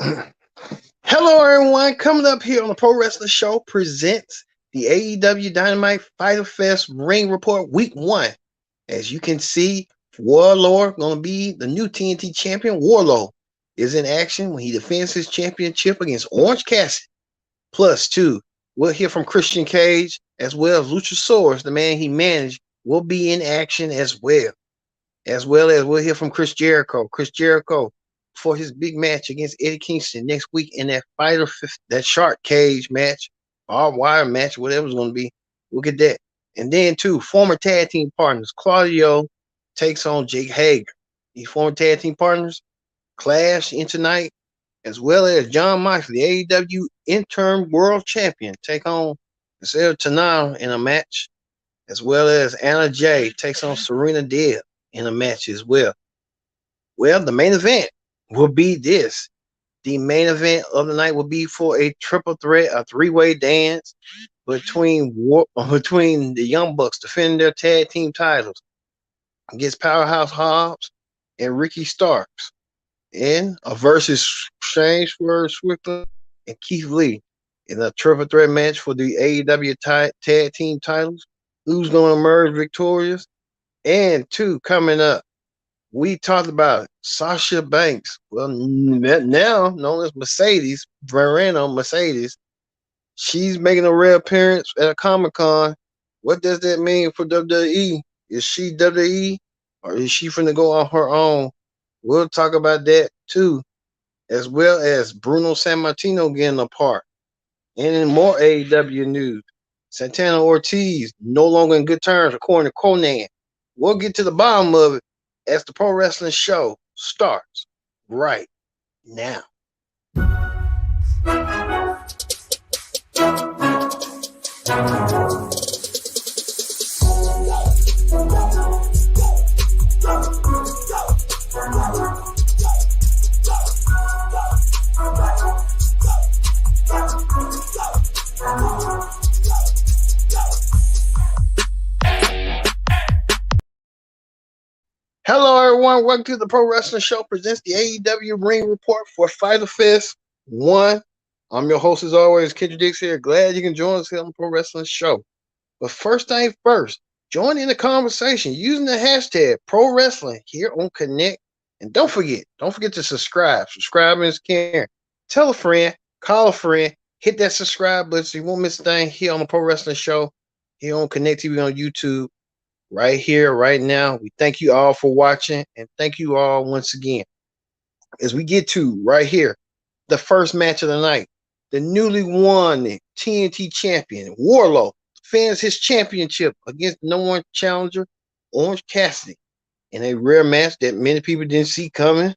Hello, everyone. Coming up here on the Pro Wrestling Show presents the AEW Dynamite Fighter Fest Ring Report Week 1. As you can see, Warlord going to be the new TNT champion. Warlord is in action when he defends his championship against Orange Cassidy. Plus, two, we'll hear from Christian Cage as well as Luchasaurus, the man he managed, will be in action as well. As well as we'll hear from Chris Jericho. Chris Jericho for his big match against Eddie Kingston next week in that shark cage match, barbed wire match, whatever it's going to be. We'll get that. And then, too, former tag team partners. Claudio takes on Jake Hager. These former tag team partners clash in tonight, as well as John Moxley, AEW interim world champion, take on Cesaro Tanano in a match, as well as Anna Jay takes on Serena Deeb in a match as well. Well, the main event will be this. The main event of the night will be for a triple threat, a three-way dance between the Young Bucks defending their tag team titles against Powerhouse Hobbs and Ricky Starks, and a versus Shane Strickland and Keith Lee in a triple threat match for the AEW tag team titles. Who's going to emerge victorious? And two, coming up, we talked about Sasha Banks. Well, now known as Mercedes, Mercedes. She's making a rare appearance at a Comic-Con. What does that mean for WWE? Is she WWE or is she finna go on her own? We'll talk about that too, as well as Bruno Sammartino getting a part. And in more AEW news, Santana Ortiz no longer in good terms according to Conan. We'll get to the bottom of it as the Pro Wrestling Show starts right now. Hello, everyone. Welcome to the Pro Wrestling Show presents the AEW Ring Report for Fighter Fest 1. I'm your host, as always, Kendra Dix here. Glad you can join us here on the Pro Wrestling Show. But first thing first, join in the conversation using the hashtag Pro Wrestling here on Connect. And don't forget to subscribe. Subscribing is caring. Tell a friend, call a friend, hit that subscribe button so you won't miss a thing here on the Pro Wrestling Show, here on Connect TV on YouTube. Right here, right now. We thank you all for watching, and thank you all once again. As we get to right here, the first match of the night, the newly won TNT champion, Warlow, defends his championship against the number one challenger, Orange Cassidy, in a rare match that many people didn't see coming.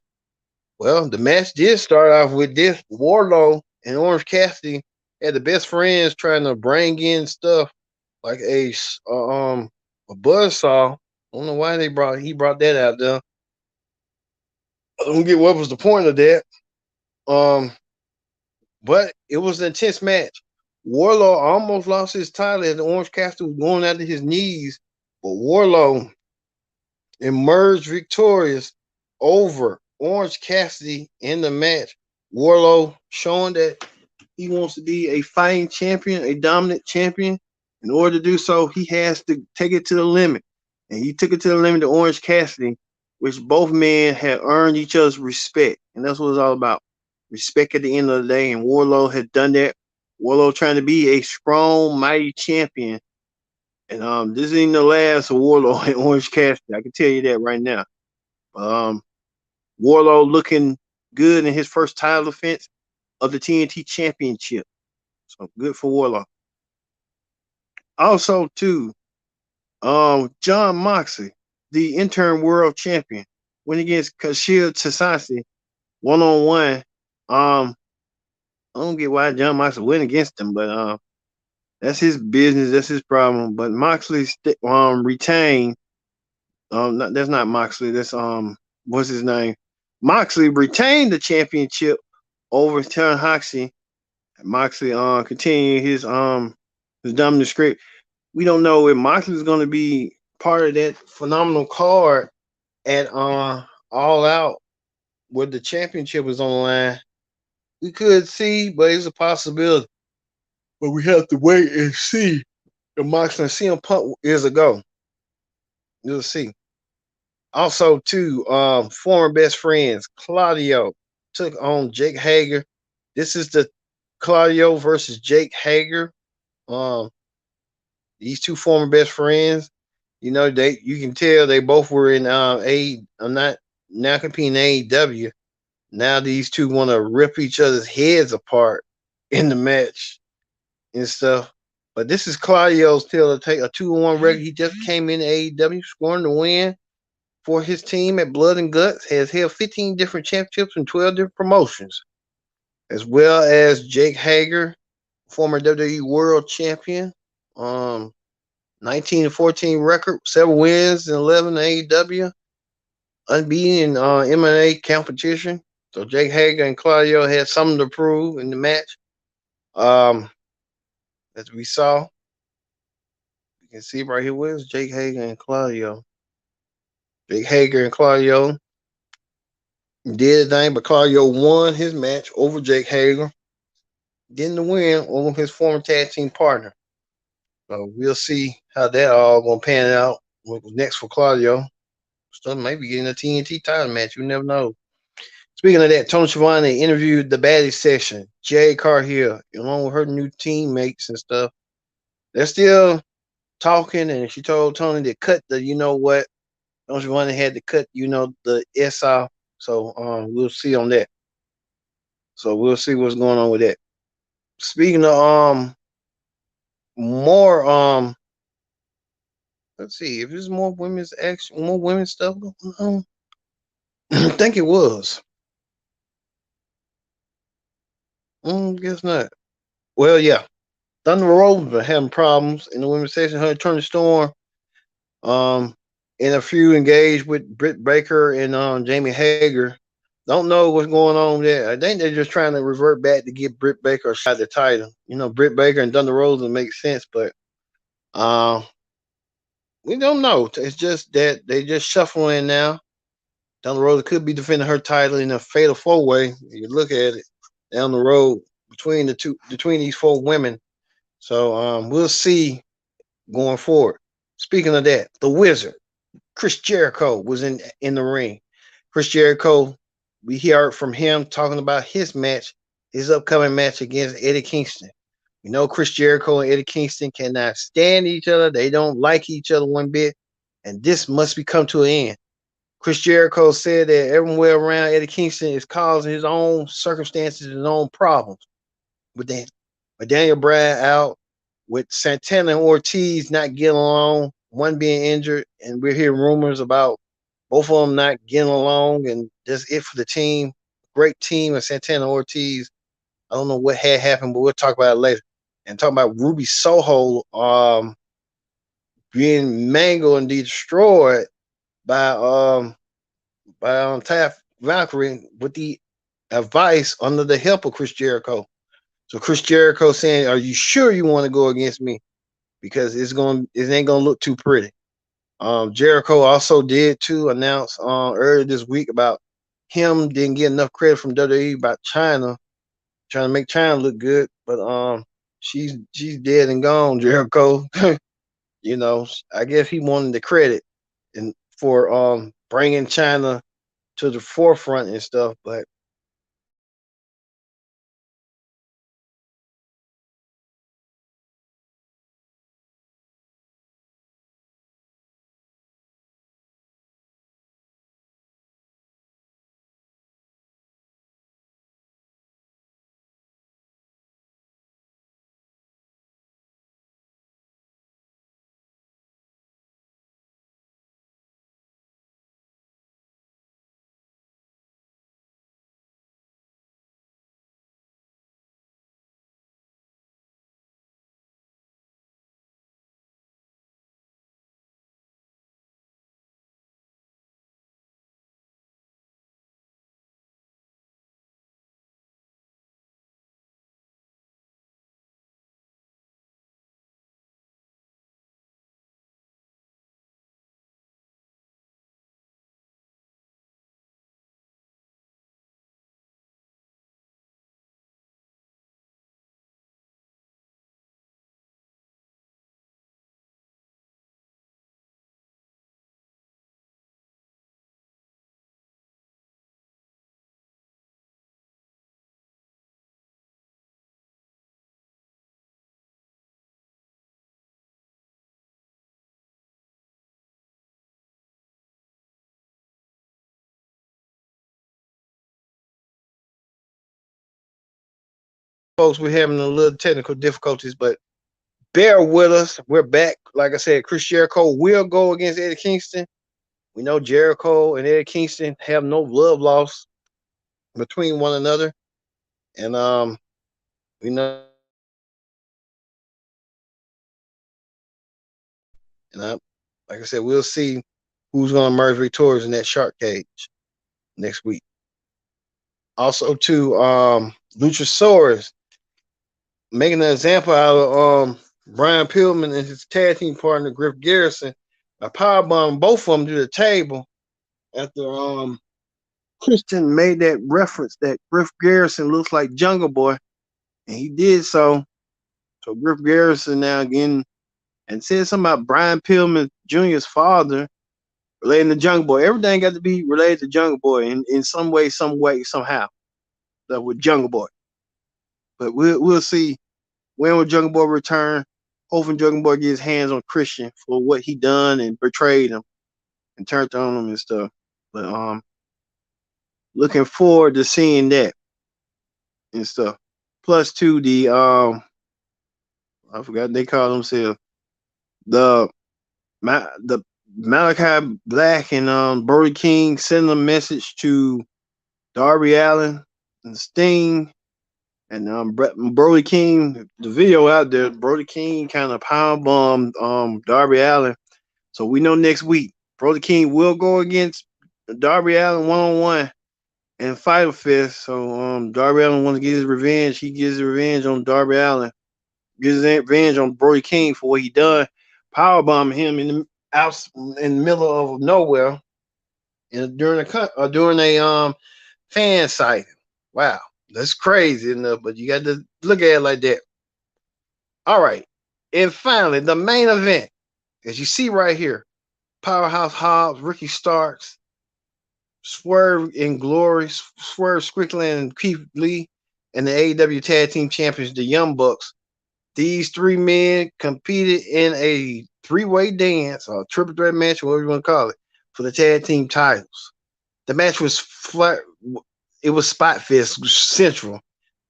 Well, the match did start off with this. Warlow and Orange Cassidy had the best friends trying to bring in stuff like a buzzsaw. I don't know why he brought that out there. I don't get what was the point of that. But it was an intense match. Warlow almost lost his title as the Orange Cassidy was going after his knees, but Warlow emerged victorious over Orange Cassidy in the match. Warlow showing that he wants to be a fighting champion, a dominant champion. In order to do so, he has to take it to the limit. And he took it to the limit to Orange Cassidy, which both men had earned each other's respect. And that's what it's all about. Respect at the end of the day. And Warlow had done that. Warlow trying to be a strong, mighty champion. And this ain't the last of Warlow and Orange Cassidy. I can tell you that right now. Warlow looking good in his first title defense of the TNT Championship. So good for Warlow. Also, too, John Moxley, the interim world champion, went against Kashil Tasasi one-on-one. I don't get why John Moxley went against him, but that's his business. That's his problem. But Moxley retained. That's not Moxley. That's what's his name? Moxley retained the championship over Tanahashi. Moxley continued his dominant script. We don't know if Moxley is going to be part of that phenomenal card at All Out, where the championship was on the line. We could see, but it's a possibility. But we have to wait and see. The Moxley and CM Punk is a go. You'll see. Also, too, former best friends Claudio took on Jake Hager. This is the Claudio versus Jake Hager. Um, these two former best friends. You know, they you can tell they both were in I'm not now competing in AEW. Now these two want to rip each other's heads apart in the match and stuff. But this is Claudio's still to take a 2-1 record. He just came in AEW, scoring the win for his team at Blood and Guts. Has held 15 different championships and 12 different promotions, as well as Jake Hager, former WWE World Champion. Um, 19-14 record, 7 wins and 11 AEW, unbeaten in MMA competition. So Jake Hager and Claudio had something to prove in the match. Um, as we saw, you can see right here, where's Jake Hager and Claudio? Jake Hager and Claudio did a thing, but Claudio won his match over Jake Hager, getting the win over his former tag team partner. So we'll see how that all gonna pan out. What's next for Claudio? Still maybe getting a TNT title match. You never know. Speaking of that, Tony Schiavone interviewed the baddie session, Jay Carhill, along with her new teammates and stuff. They're still talking, and she told Tony to cut the, you know what, Tony Schiavone had to cut, the S off. So we'll see on that. So we'll see what's going on with that. Speaking of more let's see if there's more women's action, more women's stuff going on. I think it was. Guess not. Well, yeah. Thunder Rosa having problems in the women's section. Her Turn the Storm, in a few engaged with Britt Baker and Jamie Hager. Don't know what's going on there. I think they're just trying to revert back to get Britt Baker a shot at the title. You know, Britt Baker and Thunder Rosa makes sense, but uh, we don't know. It's just that they just shuffling now. Thunder Rosa could be defending her title in a fatal 4-way. You look at it down the road between these 4 women. So we'll see going forward. Speaking of that, the Wizard, Chris Jericho, was in the ring. Chris Jericho, we heard from him talking about his upcoming match against Eddie Kingston. You know, Chris Jericho and Eddie Kingston cannot stand each other. They don't like each other one bit, and this must be come to an end. Chris Jericho said that everywhere around Eddie Kingston is causing his own circumstances, his own problems. With that, with Daniel Bryan out, with Santana and Ortiz not getting along, one being injured, and we're hearing rumors about both of them not getting along, and that's it for the team. Great team of Santana and Ortiz. I don't know what had happened, but we'll talk about it later. And talking about Ruby Soho being mangled and destroyed by Taff Valkyrie with the advice under the help of Chris Jericho. So Chris Jericho saying, "Are you sure you want to go against me? Because it ain't gonna look too pretty." Jericho also did too announce earlier this week about him didn't get enough credit from WWE about China, trying to make China look good, but she's dead and gone. Jericho, you know, I guess he wanted the credit and for bringing China to the forefront and stuff, but folks, we're having a little technical difficulties, but bear with us. We're back. Like I said, Chris Jericho will go against Eddie Kingston. We know Jericho and Eddie Kingston have no love lost between one another, and we know and like I said, we'll see who's going to emerge victorious in that shark cage next week. Also, too, Luchasaurus making an example out of Brian Pillman and his tag team partner Griff Garrison. A powerbomb both of them to the table after Christian made that reference that Griff Garrison looks like Jungle Boy, and he did so. So Griff Garrison now again and said something about Brian Pillman Jr.'s father relating to Jungle Boy. Everything got to be related to Jungle Boy in some way, somehow. That with Jungle Boy. But we'll see when will Jungle Boy return. Hoping Jungle Boy get his hands on Christian for what he done and betrayed him and turned on him and stuff. But looking forward to seeing that and stuff. Plus to the I forgot they call themselves the Malachi Black and Brody King sending a message to Darby Allin and Sting and Brody King. The video out there, Brody King kind of powerbombed Darby Allin. So we know next week Brody King will go against Darby Allin 1-on-1 in Fighter Fest. So Darby Allin wants to get his revenge. He gets his revenge on Darby Allin. Gets his revenge on Brody King for what he done. Powerbombing him in the middle of nowhere and during a fan sighting. Wow, that's crazy enough, but you got to look at it like that. All right, and finally the main event, as you see right here, Powerhouse Hobbs, Ricky Starks, Swerve in Glory, Swerve Strickland and Keith Lee, and the AEW Tag Team Champions, the Young Bucks. These three men competed in a three-way dance or triple threat match, whatever you want to call it, for the tag team titles. The match was flat. It was spot fest central.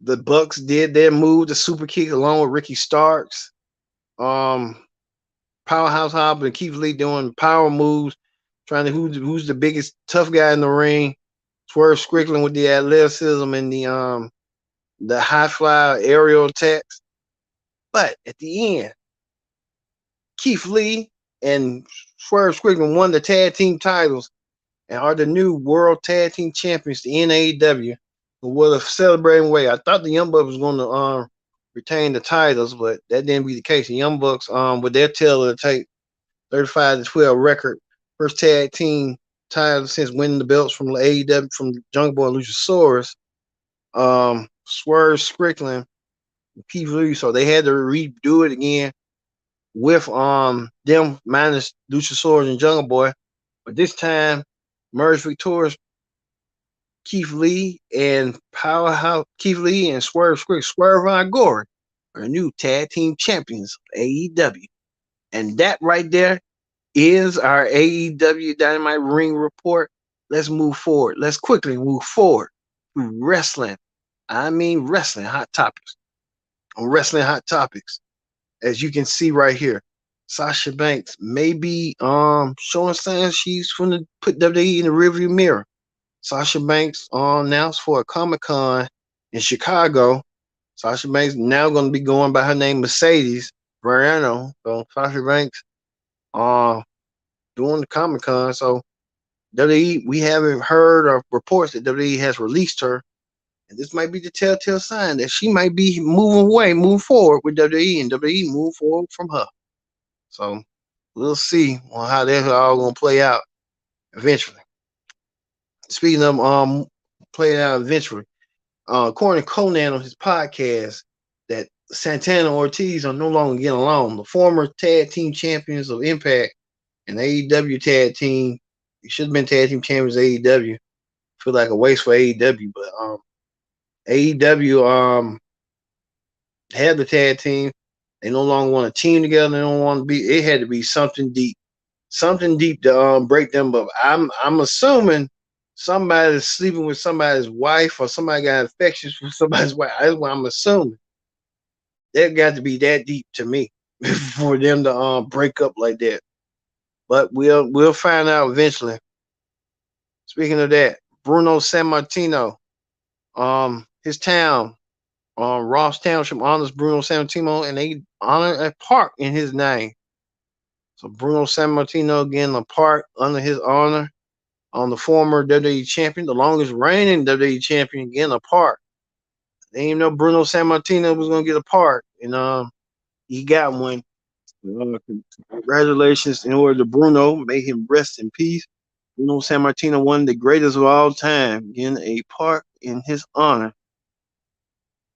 The Bucks did their move, the super kick, along with Ricky Starks. Powerhouse Hobbs and Keith Lee doing power moves, trying to who's the biggest tough guy in the ring. Swerve Strickland with the athleticism and the high fly aerial attacks. But at the end, Keith Lee and Swerve Strickland won the tag team titles and are the new world tag team champions, the NAEW. With a celebrating way. I thought the Young Bucks was going to retain the titles, but that didn't be the case. The Young Bucks, with their tail of the tape, 35-12 record, first tag team title since winning the belts from AEW from Jungle Boy and Luchasaurus. Swerve Strickland, Keith Lee, so they had to redo it again with them minus Luchasaurus and Jungle Boy, but this time merged victorious Keith Lee and Powerhouse Keith Lee and Swerve Von Gory are new tag team champions of AEW. And that right there is our AEW Dynamite Ring Report. Let's move forward. Let's quickly move forward to wrestling. I mean wrestling hot topics. On wrestling hot topics, as you can see right here, Sasha Banks may be showing signs she's going to put WWE in the rearview mirror. Sasha Banks announced for a Comic-Con in Chicago. Sasha Banks now going to be going by her name Mercedes Briano. So Sasha Banks doing the Comic-Con. So WWE, we haven't heard of reports that WWE has released her. And this might be the telltale sign that she might be moving forward with WWE and WWE move forward from her. So we'll see on how that's all going to play out eventually. Speaking of playing out eventually, according to Conan on his podcast, that Santana and Ortiz are no longer getting along. The former tag team champions of Impact and AEW tag team, they should have been tag team champions of AEW. Feel like a waste for AEW, but AEW had the tag team. They no longer want to team together. They don't want to be. It had to be something deep to break them up. I'm assuming somebody's sleeping with somebody's wife or somebody got infections with somebody's wife. That's what I'm assuming. That got to be that deep to me for them to break up like that. But we'll find out eventually. Speaking of that, Bruno Sammartino, his town, Ross Township honors Bruno Sammartino, and they honor a park in his name. So Bruno Sammartino again, a park under his honor on the former WWE champion, the longest reigning WWE champion, again a park. They didn't know Bruno Sammartino was gonna get a park, and he got one. Uh, Congratulations in order to Bruno. May him rest in peace. Bruno Sammartino, one of the greatest of all time, getting a park in his honor.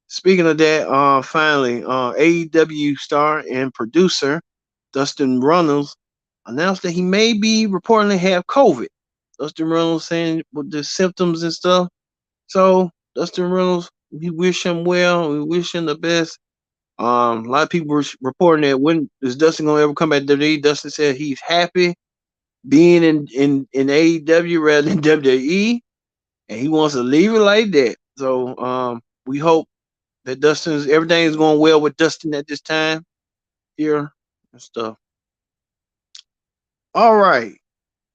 Speaking of that, finally, AEW star and producer Dustin Runnels announced that he may be reportedly have COVID. Dustin Runnels saying with the symptoms and stuff. So Dustin Runnels, we wish him well. We wish him the best. A lot of people were reporting that when is Dustin gonna ever come back to WWE? Dustin said he's happy being in AEW rather than WWE, and he wants to leave it like that. So we hope that everything is going well with Dustin at this time here and stuff. All right.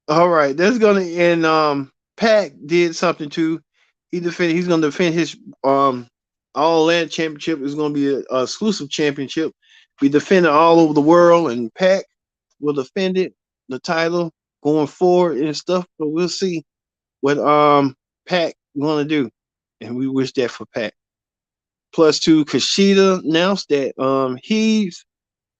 All right. That's gonna end Pac did something too. He's gonna defend his all land championship. Is gonna be a exclusive championship. Be defended all over the world, and Pac will defend it, the title going forward and stuff. But we'll see what Pac gonna do. And we wish that for Pac. Plus two, Kushida announced that he's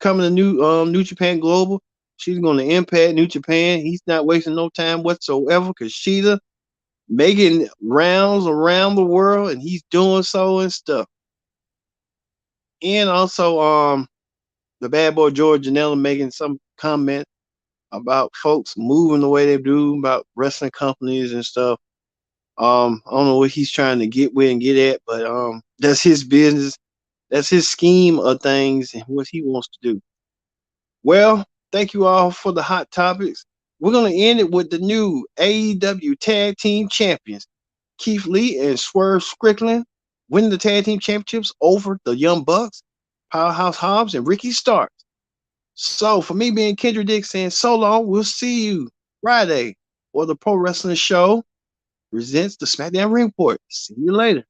coming to New Japan Global. She's going to impact New Japan. He's not wasting no time whatsoever. Kushida making rounds around the world, and he's doing so and stuff. And also, the bad boy George Janela making some comment about folks moving the way they do about wrestling companies and stuff. I don't know what he's trying to get with and get at, but that's his business. That's his scheme of things and what he wants to do. Well, thank you all for the hot topics. We're going to end it with the new AEW Tag Team Champions, Keith Lee and Swerve Strickland, winning the Tag Team Championships over the Young Bucks, Powerhouse Hobbs, and Ricky Starks. So, for me being Kendra Dick saying so long, we'll see you Friday, or the Pro Wrestling Show presents the SmackDown Ring Report. See you later.